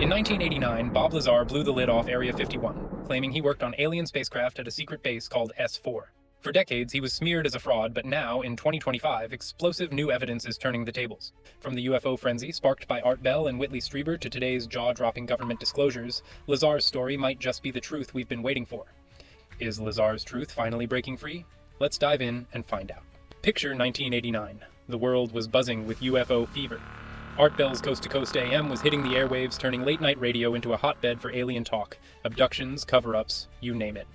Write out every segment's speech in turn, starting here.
In 1989, Bob Lazar blew the lid off Area 51, claiming he worked on alien spacecraft at a secret base called S4. For decades, he was smeared as a fraud, but now, in 2025, explosive new evidence is turning the tables. From the UFO frenzy sparked by Art Bell and Whitley Strieber to today's jaw-dropping government disclosures, Lazar's story might just be the truth we've been waiting for. Is Lazar's truth finally breaking free? Let's dive in and find out. Picture 1989. The world was buzzing with UFO fever. Art Bell's Coast to Coast AM was hitting the airwaves, turning late-night radio into a hotbed for alien talk, abductions, cover-ups, you name it.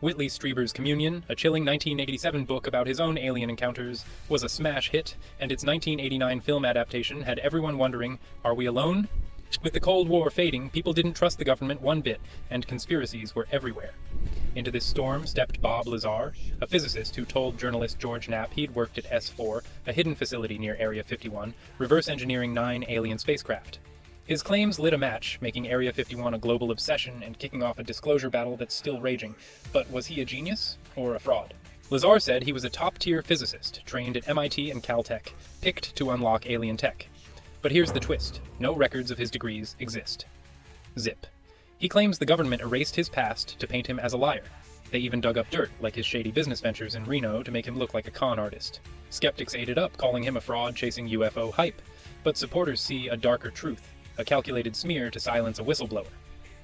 Whitley Strieber's Communion, a chilling 1987 book about his own alien encounters, was a smash hit, and its 1989 film adaptation had everyone wondering, are we alone? With the Cold War fading, people didn't trust the government one bit, and conspiracies were everywhere. Into this storm stepped Bob Lazar, a physicist who told journalist George Knapp he'd worked at S4, a hidden facility near Area 51, reverse engineering 9 alien spacecraft. His claims lit a match, making Area 51 a global obsession and kicking off a disclosure battle that's still raging. But was he a genius or a fraud? Lazar said he was a top-tier physicist, trained at MIT and Caltech, picked to unlock alien tech. But here's the twist. No records of his degrees exist. Zip. He claims the government erased his past to paint him as a liar. They even dug up dirt, like his shady business ventures in Reno, to make him look like a con artist. Skeptics ate it up, calling him a fraud chasing UFO hype. But supporters see a darker truth. A calculated smear to silence a whistleblower.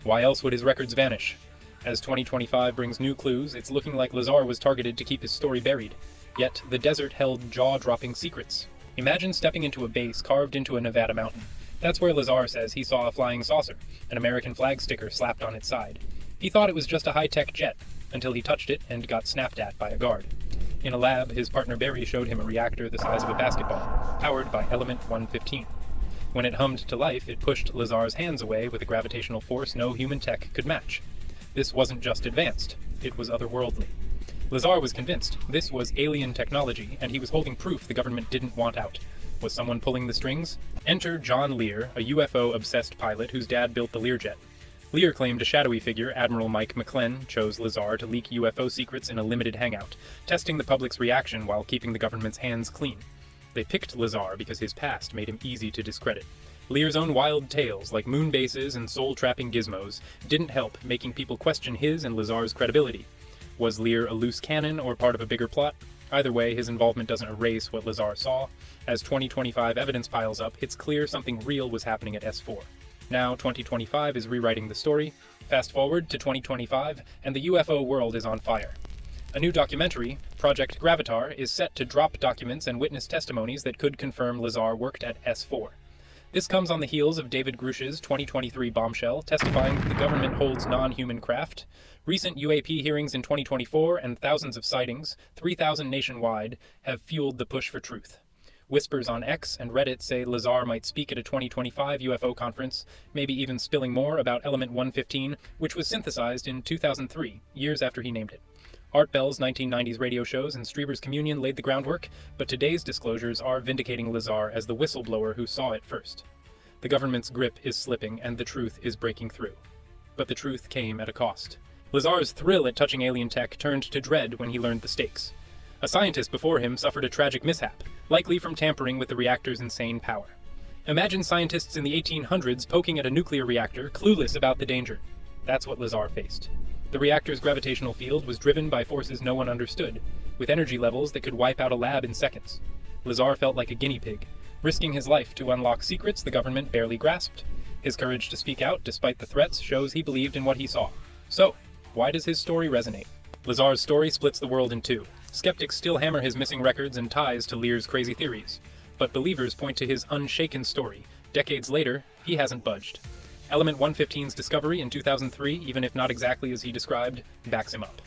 Why else would his records vanish? As 2025 brings new clues, it's looking like Lazar was targeted to keep his story buried. Yet, the desert held jaw-dropping secrets. Imagine stepping into a base carved into a Nevada mountain. That's where Lazar says he saw a flying saucer, an American flag sticker slapped on its side. He thought it was just a high-tech jet, until he touched it and got snapped at by a guard. In a lab, his partner Barry showed him a reactor the size of a basketball, powered by element 115. When it hummed to life, it pushed Lazar's hands away with a gravitational force no human tech could match. This wasn't just advanced, it was otherworldly. Lazar was convinced this was alien technology, and he was holding proof the government didn't want out. Was someone pulling the strings? Enter John Lear, a UFO-obsessed pilot whose dad built the Learjet. Lear claimed a shadowy figure, Admiral Mike McClellan, chose Lazar to leak UFO secrets in a limited hangout, testing the public's reaction while keeping the government's hands clean. They picked Lazar because his past made him easy to discredit. Lear's own wild tales, like moon bases and soul-trapping gizmos, didn't help, making people question his and Lazar's credibility. Was Lear a loose cannon or part of a bigger plot? Either way, his involvement doesn't erase what Lazar saw. As 2025 evidence piles up, it's clear something real was happening at S4. Now 2025 is rewriting the story. Fast forward to 2025, and the UFO world is on fire. A new documentary, Project Gravatar, is set to drop documents and witness testimonies that could confirm Lazar worked at S4. This comes on the heels of David Grush's 2023 bombshell, testifying that the government holds non-human craft. Recent UAP hearings in 2024 and thousands of sightings, 3,000 nationwide, have fueled the push for truth. Whispers on X and Reddit say Lazar might speak at a 2025 UFO conference, maybe even spilling more about element 115, which was synthesized in 2003, years after he named it. Art Bell's 1990s radio shows and Strieber's Communion laid the groundwork, but today's disclosures are vindicating Lazar as the whistleblower who saw it first. The government's grip is slipping and the truth is breaking through. But the truth came at a cost. Lazar's thrill at touching alien tech turned to dread when he learned the stakes. A scientist before him suffered a tragic mishap, likely from tampering with the reactor's insane power. Imagine scientists in the 1800s poking at a nuclear reactor, clueless about the danger. That's what Lazar faced. The reactor's gravitational field was driven by forces no one understood, with energy levels that could wipe out a lab in seconds. Lazar felt like a guinea pig, risking his life to unlock secrets the government barely grasped. His courage to speak out despite the threats shows he believed in what he saw. So, why does his story resonate? Lazar's story splits the world in two. Skeptics still hammer his missing records and ties to Lear's crazy theories. But believers point to his unshaken story. Decades later, he hasn't budged. Element 115's discovery in 2003, even if not exactly as he described, backs him up.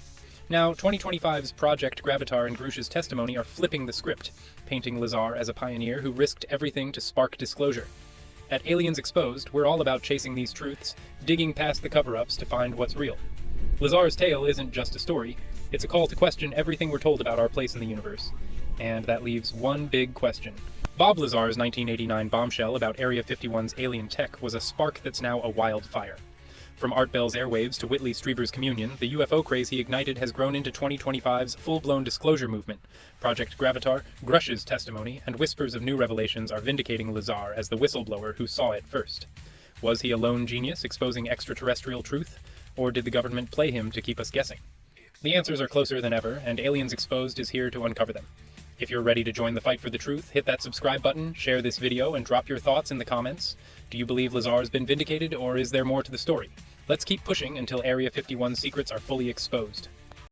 Now, 2025's Project Gravatar and Grush's testimony are flipping the script, painting Lazar as a pioneer who risked everything to spark disclosure. At Aliens Exposed, we're all about chasing these truths, digging past the cover-ups to find what's real. Lazar's tale isn't just a story, it's a call to question everything we're told about our place in the universe. And that leaves one big question. Bob Lazar's 1989 bombshell about Area 51's alien tech was a spark that's now a wildfire. From Art Bell's airwaves to Whitley Strieber's Communion, the UFO craze he ignited has grown into 2025's full-blown disclosure movement. Project Gravatar, Grush's testimony, and whispers of new revelations are vindicating Lazar as the whistleblower who saw it first. Was he a lone genius exposing extraterrestrial truth, or did the government play him to keep us guessing? The answers are closer than ever, and Aliens Exposed is here to uncover them. If you're ready to join the fight for the truth, hit that subscribe button, share this video, and drop your thoughts in the comments. Do you believe Lazar's been vindicated, or is there more to the story? Let's keep pushing until Area 51's secrets are fully exposed.